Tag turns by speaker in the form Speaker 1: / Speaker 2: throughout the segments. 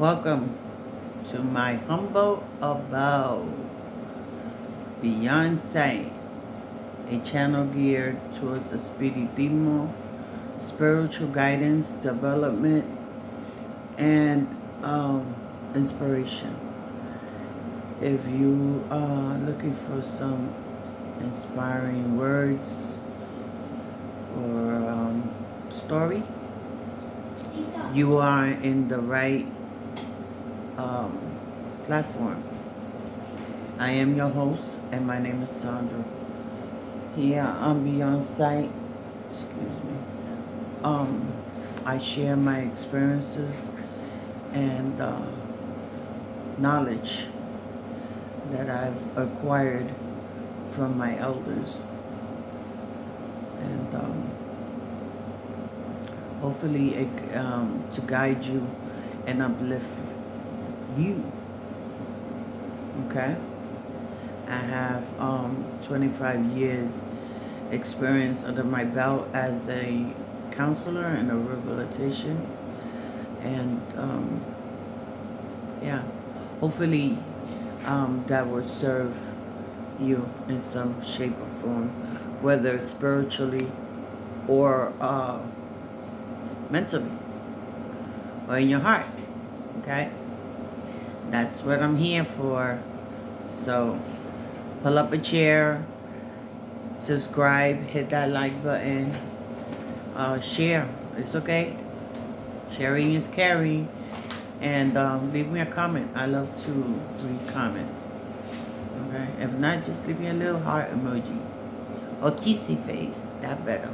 Speaker 1: Welcome to my humble abode, Beyond Sight, a channel geared towards a speedy demo, spiritual guidance, development, and inspiration. If you are looking for some inspiring words or story, you are in the right um, platform. I am your host, and my name is Sandra. Here on Beyond Sight, excuse me. I share my experiences and knowledge that I've acquired from my elders, and hopefully to guide you and uplift you. Okay. I have 25 years experience under my belt as a counselor and a rehabilitation, and yeah, hopefully that would serve you in some shape or form, whether spiritually or mentally or in your heart. Okay, that's what I'm here for. So pull up a chair, subscribe, hit that like button, share. It's okay. Sharing is caring. And leave me a comment. I love to read comments. Okay? If not, just leave me a little heart emoji. Or kissy face. That better.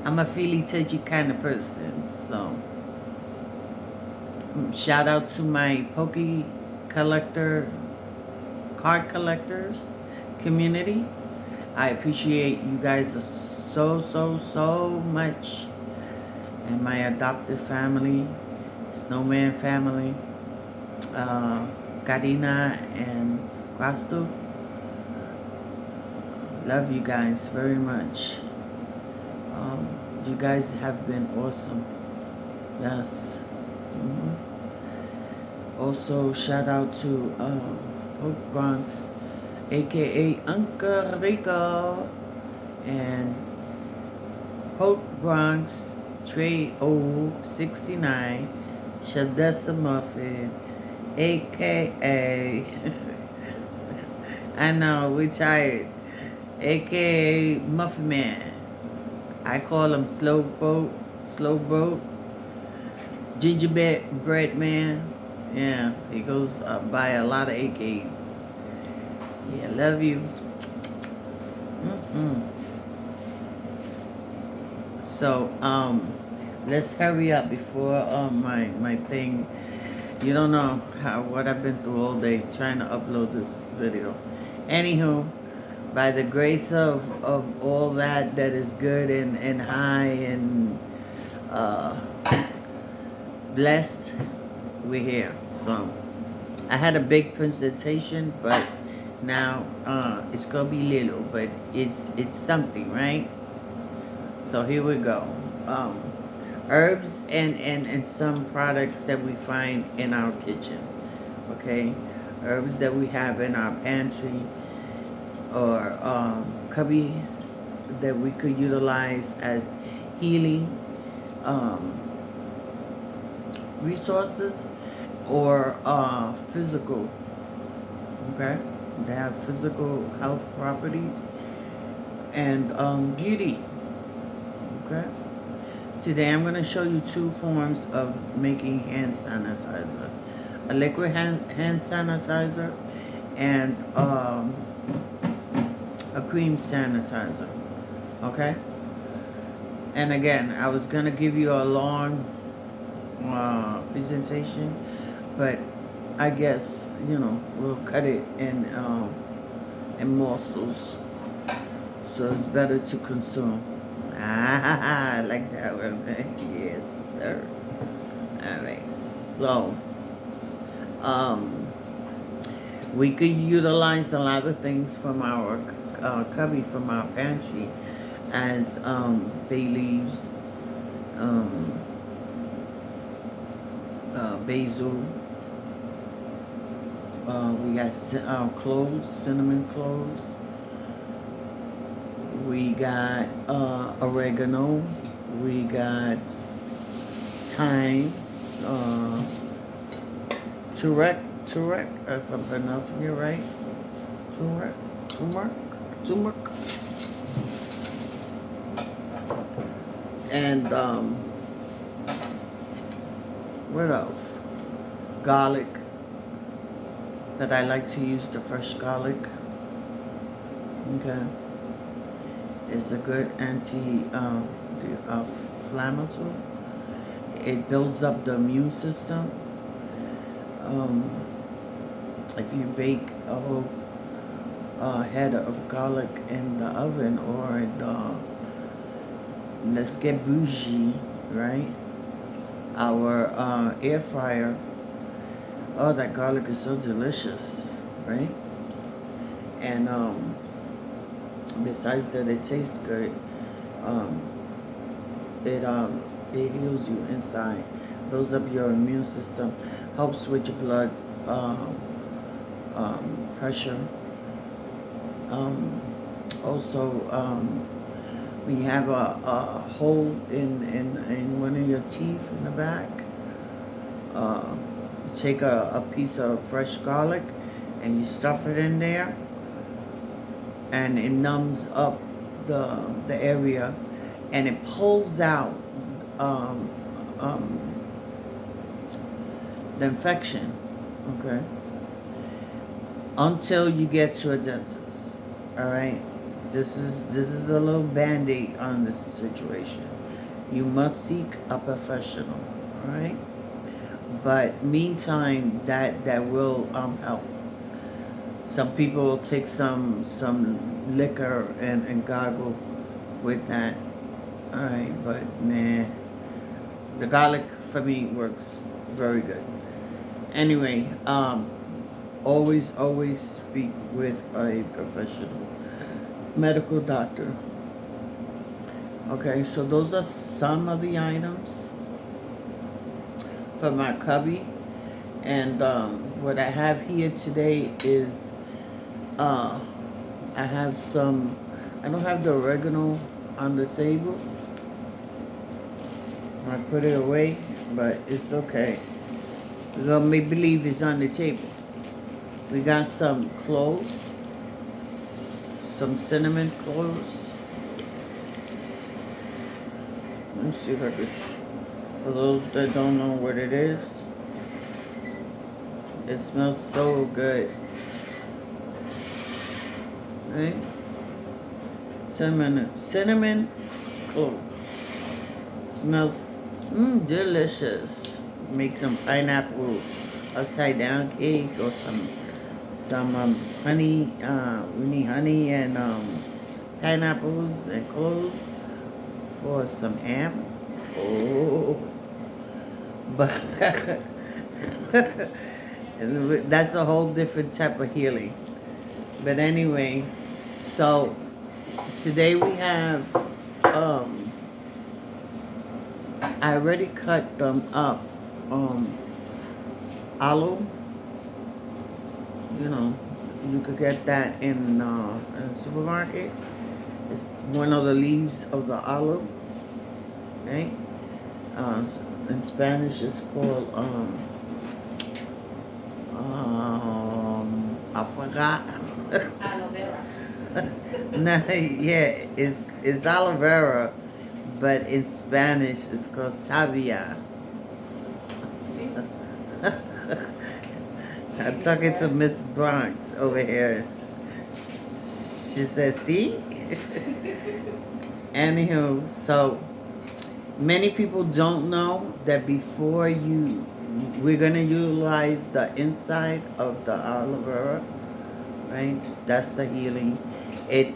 Speaker 1: I'm a feely, touchy kind of person. So, shout out to my Poke collector, card collectors community. I appreciate you guys so much. And my adopted family, Snowman family, Karina and Guasto. Love you guys very much. You guys have been awesome. Yes. Also, shout out to Hope Bronx, aka Uncle Rico, and Poke Bronx, Trey O 69, Shadessa Muffin, aka I know we tired, aka Muffin Man. I call him Slow Boat, Gingerbread Man. Yeah, he goes by a lot of AKs. Yeah, love you. So, let's hurry up before my thing. You don't know what I've been through all day trying to upload this video. Anywho, by the grace of all that is good and high and blessed, we're here. So, I had a big presentation, but now it's gonna be little, but it's something, right? So here we go. Herbs and some products that we find in our kitchen. Okay, herbs that we have in our pantry or cubbies that we could utilize as healing resources or physical. Okay, they have physical health properties and beauty. Okay. Today I'm going to show you two forms of making hand sanitizer. A liquid hand sanitizer and a cream sanitizer. Okay? And again, I was going to give you a long presentation, but I guess, we'll cut it in morsels. So it's better to consume. I like that one. Yes, sir. All right. So, we could utilize a lot of things from our cubby, from our pantry, as bay leaves, basil. We got cloves, cinnamon cloves. We got oregano. We got thyme. Uh, turmeric, if I'm pronouncing it right. Turmeric, turmeric. And what else? Garlic. But I like to use the fresh garlic. Okay. It's a good anti-inflammatory. It builds up the immune system. Um, if you bake a whole head of garlic in the oven or in the, let's get bougie, right? Our air fryer. Oh, that garlic is so delicious, right? And besides that, it tastes good. Um, it heals you inside, builds up your immune system, helps with your blood pressure. Also, when you have a hole in one of your teeth in the back, you take a piece of fresh garlic and you stuff it in there, and it numbs up the area, and it pulls out the infection. Okay, until you get to a dentist. All right, this is a little band-aid on this situation. You must seek a professional. All right, but meantime, that will help. Some people will take some liquor and gargle with that. All right, but nah, the garlic for me works very good. Anyway, always speak with a professional medical doctor. Okay, so those are some of the items for my cubby, and what I have here today is I have some. I don't have the oregano on the table. I put it away, but it's okay. We're gonna make believe it's on the table. We got some cloves, some cinnamon cloves. Let me see if I could. For those that don't know what it is, it smells so good. Right? Cinnamon cloves. Smells delicious. Make some pineapple upside down cake or some honey. We need honey and pineapples and cloves for some ham. Oh, but that's a whole different type of healing. But anyway, so today we have I already cut them up. Aloe, you could get that in the supermarket. It's one of the leaves of the aloe, right? In Spanish, it's called I forgot.
Speaker 2: Aloe vera.
Speaker 1: No, yeah, it's aloe vera, but in Spanish it's called savia. I'm talking to Miss Bronx over here. She said, "See." Anywho, so many people don't know that we're gonna utilize the inside of the aloe vera, right? That's the healing. It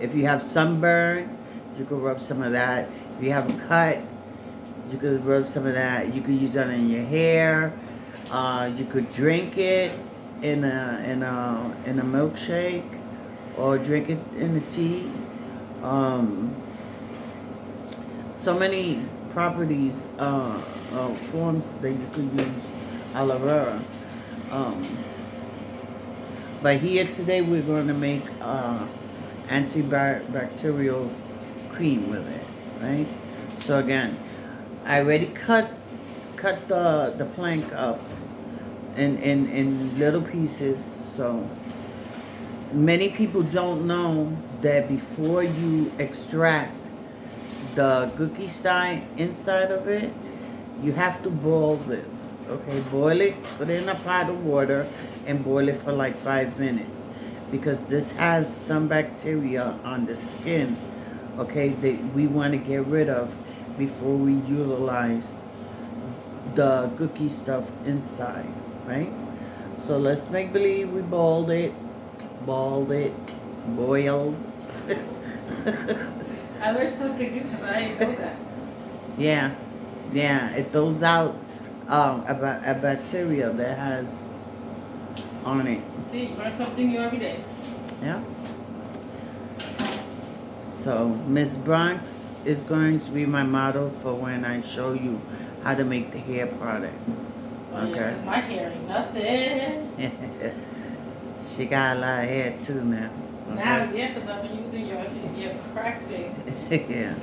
Speaker 1: if you have sunburn, you could rub some of that. If you have a cut, you could rub some of that. You could use that in your hair. You could drink it in a milkshake, or drink it in a tea. So many properties, forms that you could use aloe vera. Um, but here today we're going to make antibacterial cream with it, right? So again, I already cut the plank up in little pieces. So many people don't know that before you extract the cookie side inside of it, you have to boil this. Okay, boil it, put it in a pot of water and boil it for like 5 minutes, because this has some bacteria on the skin, okay, that we want to get rid of before we utilize the cookie stuff inside, right? So let's make believe we boiled it, boiled.
Speaker 2: I learned something new because I didn't know that.
Speaker 1: Yeah, yeah, it throws out a bacteria that has on it.
Speaker 2: See, you learn something new every day.
Speaker 1: Yeah. So Miss Bronx is going to be my model for when I show you how to make the hair product.
Speaker 2: Oh, yeah, because my hair ain't nothing.
Speaker 1: She got a lot of hair too now. Okay?
Speaker 2: Now, yeah, because I've been using your crafting.
Speaker 1: Yeah.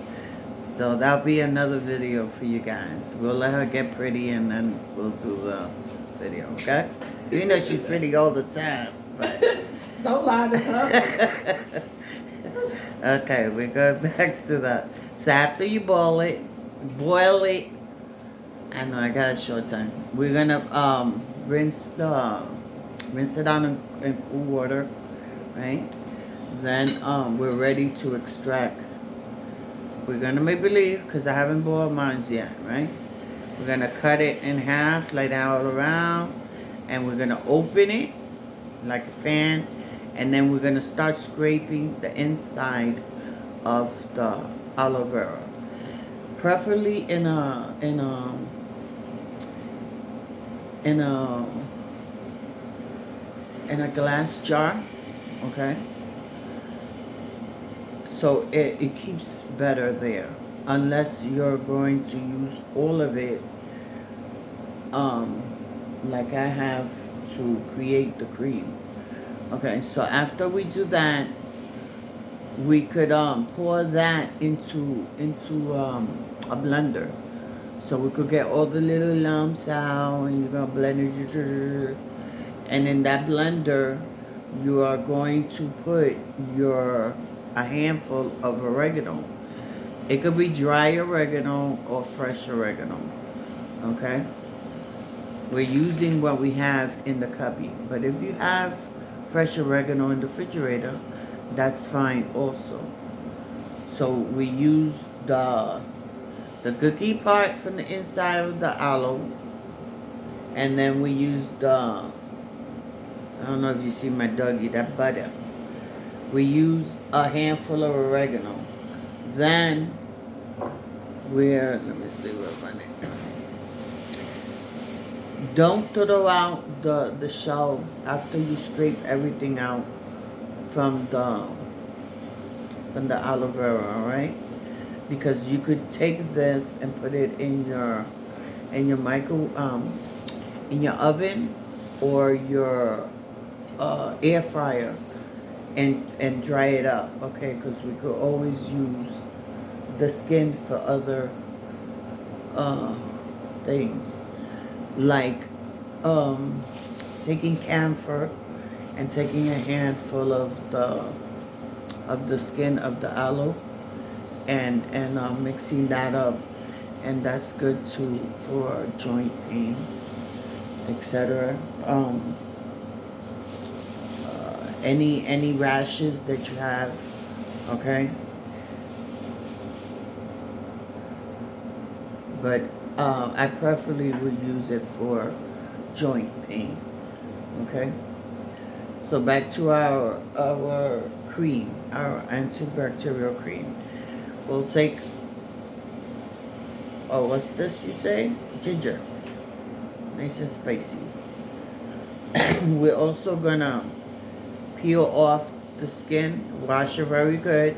Speaker 1: So that'll be another video for you guys. We'll let her get pretty and then we'll do the video, okay? You know she's pretty all the time, but...
Speaker 2: Don't lie to her.
Speaker 1: Okay, we go back to the... So after you boil it, I know I got a short time. We're gonna rinse it out in cool water, right? Then we're ready to extract. We're gonna make believe, because I haven't boiled mine yet, right? We're gonna cut it in half, lay that all around, and we're gonna open it like a fan, and then we're gonna start scraping the inside of the aloe vera, preferably in a glass jar, okay? So it keeps better there, unless you're going to use all of it, like I have to create the cream. Okay, so after we do that, we could pour that into a blender. So we could get all the little lumps out, and you're gonna blend it. And in that blender, you are going to put a handful of oregano. It could be dry oregano or fresh oregano. Okay? We're using what we have in the cubby. But if you have fresh oregano in the refrigerator, that's fine also. So we use the cookie part from the inside of the aloe, and then we use I don't know if you see my doggy, that butter. We use a handful of oregano. Then let me see what's on it. Don't throw out the shell after you scrape everything out from the aloe vera, all right? Because you could take this and put it in your in your oven or your air fryer and dry it up, okay? Because we could always use the skin for other things, like taking camphor and taking a handful of the skin of the aloe and mixing that up, and that's good too for joint pain, etc. Any rashes that you have, okay? But I preferably would use it for joint pain, okay? So back to our cream, our antibacterial cream. We'll take, what's this you say? Ginger. Nice and spicy. We're also gonna peel off the skin, wash it very good,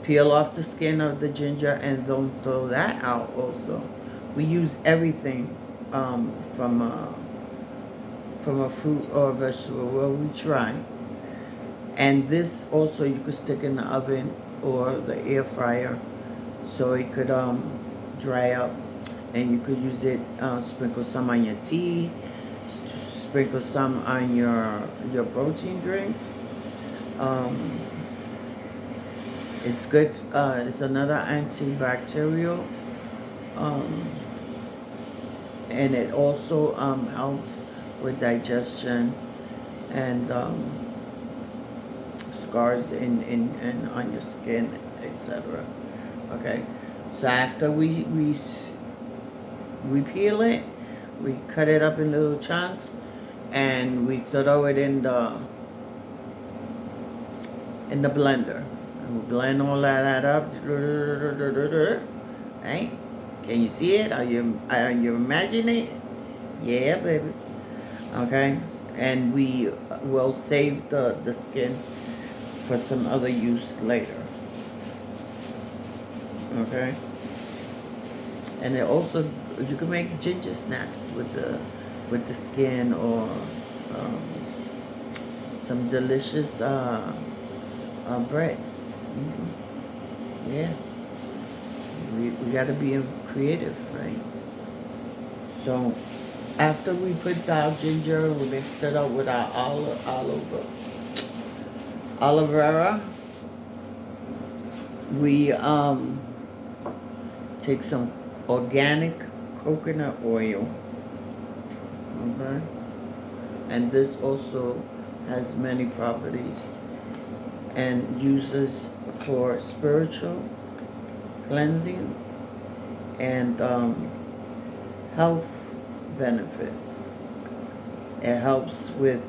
Speaker 1: Peel off the skin of the ginger and don't throw that out also. We use everything from a fruit or a vegetable. Well, we try. And this also you could stick in the oven or the air fryer so it could dry up, and you could use it, sprinkle some on your tea, sprinkle some on your protein drinks. um, it's good. It's another antibacterial, um, and it also helps with digestion and scars in on your skin, etc. Okay, so after we peel it, we cut it up in little chunks, and we throw it in the blender. And we blend all that up. Right? Can you see it? Are you imagining it? Yeah, baby. Okay? And we will save the skin for some other use later. Okay? And it also, you can make ginger snaps with the skin, or um, some delicious bread. Yeah, we got to be creative, right? So after we put our ginger, we mixed it up with our aloe vera. We take some organic coconut oil. Okay, and this also has many properties and uses for spiritual cleansings and health benefits. It helps with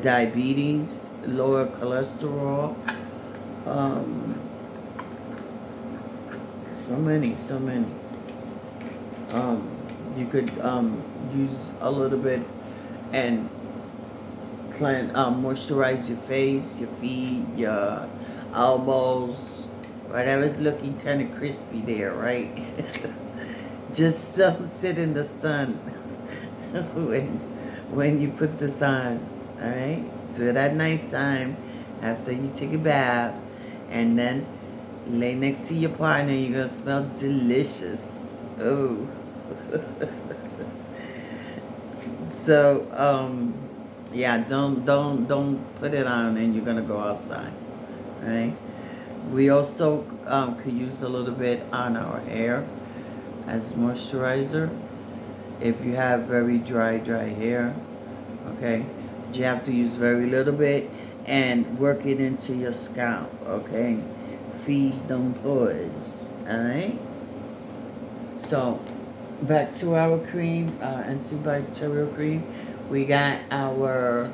Speaker 1: diabetes, lower cholesterol, um, so many. You could use a little bit and moisturize your face, your feet, your elbows, whatever's looking kind of crispy there, right? Just don't sit in the sun when you put this on, all right? Do it at nighttime after you take a bath, and then lay next to your partner. You're gonna smell delicious. Oh. So yeah, don't put it on and you're gonna go outside, right? We also could use a little bit on our hair as moisturizer if you have very dry hair. Okay, you have to use very little bit and work it into your scalp. Okay, feed them pores. All right. So back to our cream, antibacterial cream. We got our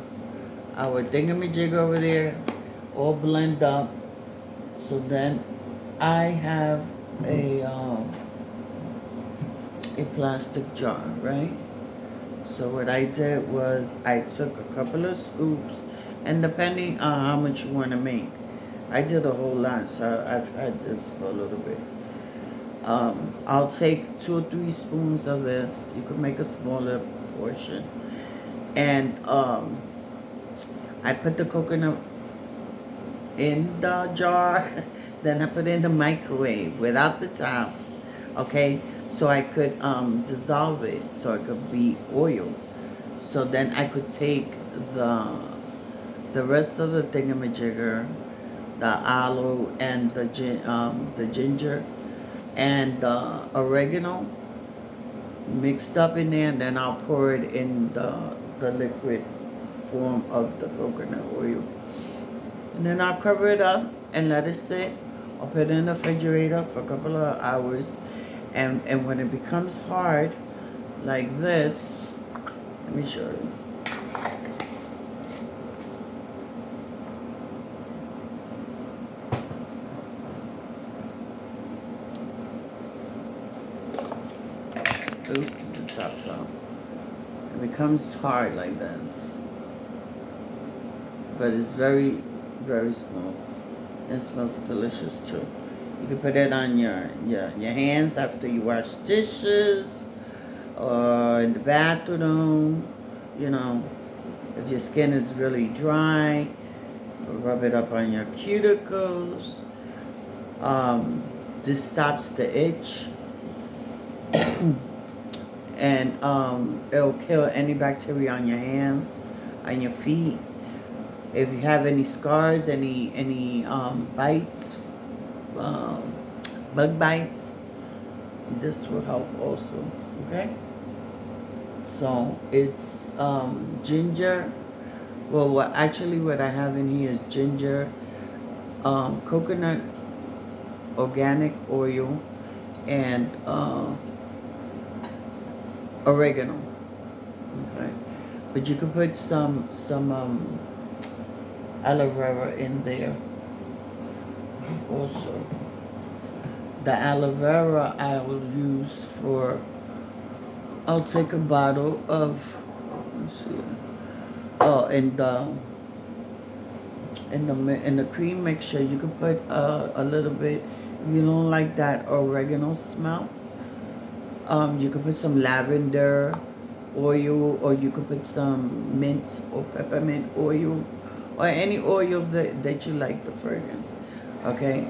Speaker 1: thingamajig over there, all blend up. So then I have a plastic jar, right? So what I did was I took a couple of scoops, and depending on how much you want to make, I did a whole lot, so I've had this for a little bit. I'll take 2 or 3 spoons of this. You can make a smaller portion. And I put the coconut in the jar. Then I put it in the microwave without the top. Okay, so I could dissolve it so it could be oil. So then I could take the rest of the thingamajigger, the aloe and the ginger and the oregano mixed up in there, and then I'll pour it in the liquid form of the coconut oil. And then I'll cover it up and let it sit. I'll put it in the refrigerator for a couple of hours. And when it becomes hard, like this, let me show you. Oop, the top fell. It becomes hard like this. But it's very, very small. It smells delicious too. You can put it on your hands after you wash dishes or in the bathroom. You know, if your skin is really dry, rub it up on your cuticles. This stops the itch and it'll kill any bacteria on your hands, on your feet. If you have any scars, any bites, um, bug bites, this will help also. Okay. So it's ginger. Well, what I have in here is ginger, coconut organic oil, and oregano. Okay, but you could put some aloe vera in there also. The aloe vera I will use for. I'll take a bottle of. Let's see. Oh, in the cream mixture, you can put a little bit. If you don't like that oregano smell, you can put some lavender oil, or you could put some mint or peppermint oil, or any oil that you like the fragrance. Okay,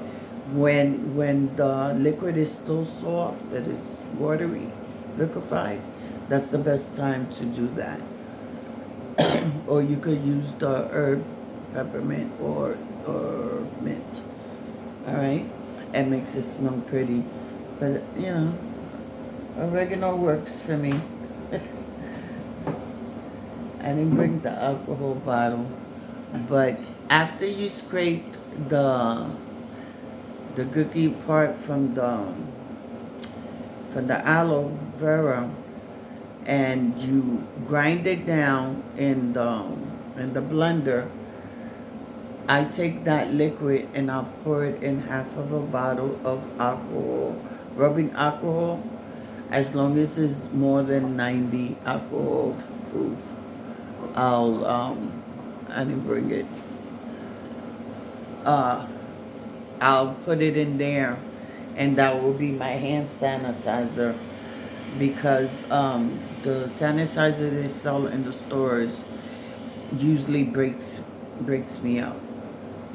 Speaker 1: when the liquid is still soft, that is watery, liquefied, that's the best time to do that. Or you could use the herb peppermint or mint. All right, it makes it smell pretty, but oregano works for me. I didn't bring the alcohol bottle, but after you scrape the gooky part from the aloe vera, and you grind it down in the blender, I take that liquid and I'll pour it in half of a bottle of alcohol, rubbing alcohol, as long as it's more than 90 alcohol proof. I didn't bring it. I'll put it in there, and that will be my hand sanitizer, because the sanitizer they sell in the stores usually breaks me up.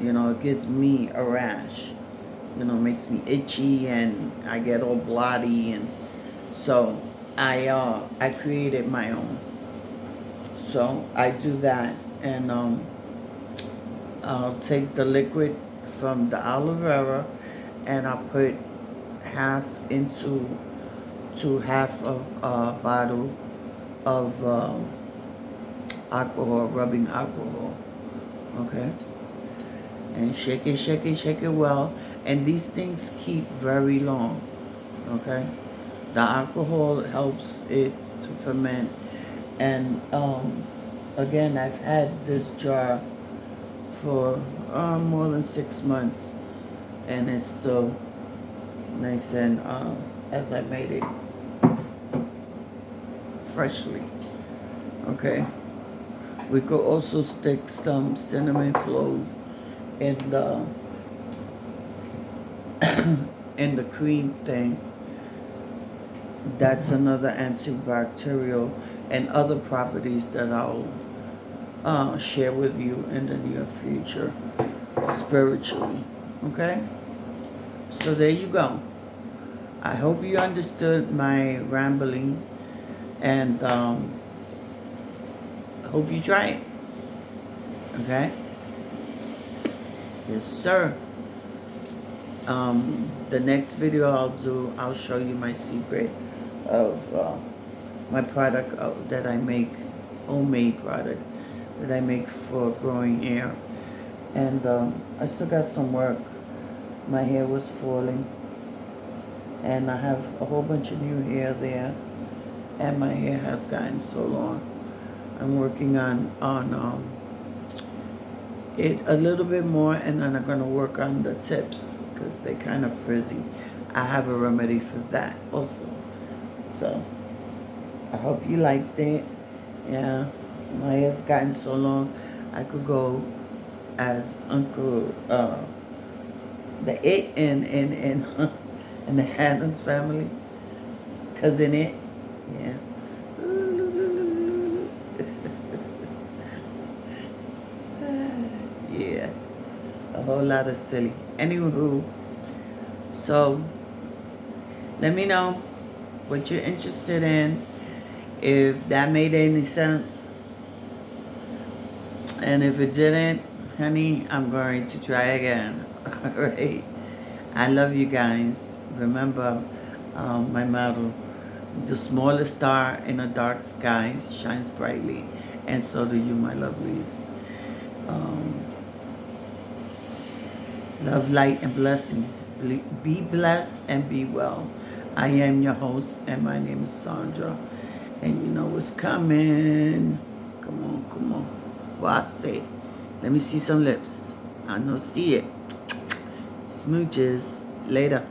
Speaker 1: It gives me a rash. Makes me itchy and I get all bloody, and so I created my own. So I do that, and I'll take the liquid from the aloe vera, and I'll put half into to half of a bottle of alcohol, rubbing alcohol. Okay, and shake it well. And these things keep very long. Okay, the alcohol helps it to ferment. And again, I've had this jar for more than 6 months, and it's still nice and as I made it freshly. Okay, we could also stick some cinnamon cloves in the in the cream thing. That's another antibacterial and other properties that I'll share with you in the near future, spiritually. Okay? So there you go. I hope you understood my rambling, and I hope you try it. Okay? Yes, sir. The next video I'll show you my secret of my product that I make, homemade product that I make for growing hair. And I still got some work. My hair was falling, and I have a whole bunch of new hair there, and my hair has gotten so long. I'm working on it a little bit more, and then I'm going to work on the tips because they're kind of frizzy. I have a remedy for that also. So I hope you liked it. Yeah, my hair's gotten so long I could go as Uncle the it and and the Adams family, cousin it, yeah. Yeah, a whole lot of silly. Anywho, so let me know what you're interested in, if that made any sense. And if it didn't, honey, I'm going to try again. All right. I love you guys. Remember my motto: the smallest star in a dark sky shines brightly, and so do you, my lovelies. Um, love, light, and blessing. Be blessed and be well. I am your host, and my name is Sandra. And you know what's coming. Come on, come on. Well, I say, let me see some lips. I know, see it. Smooches. Later.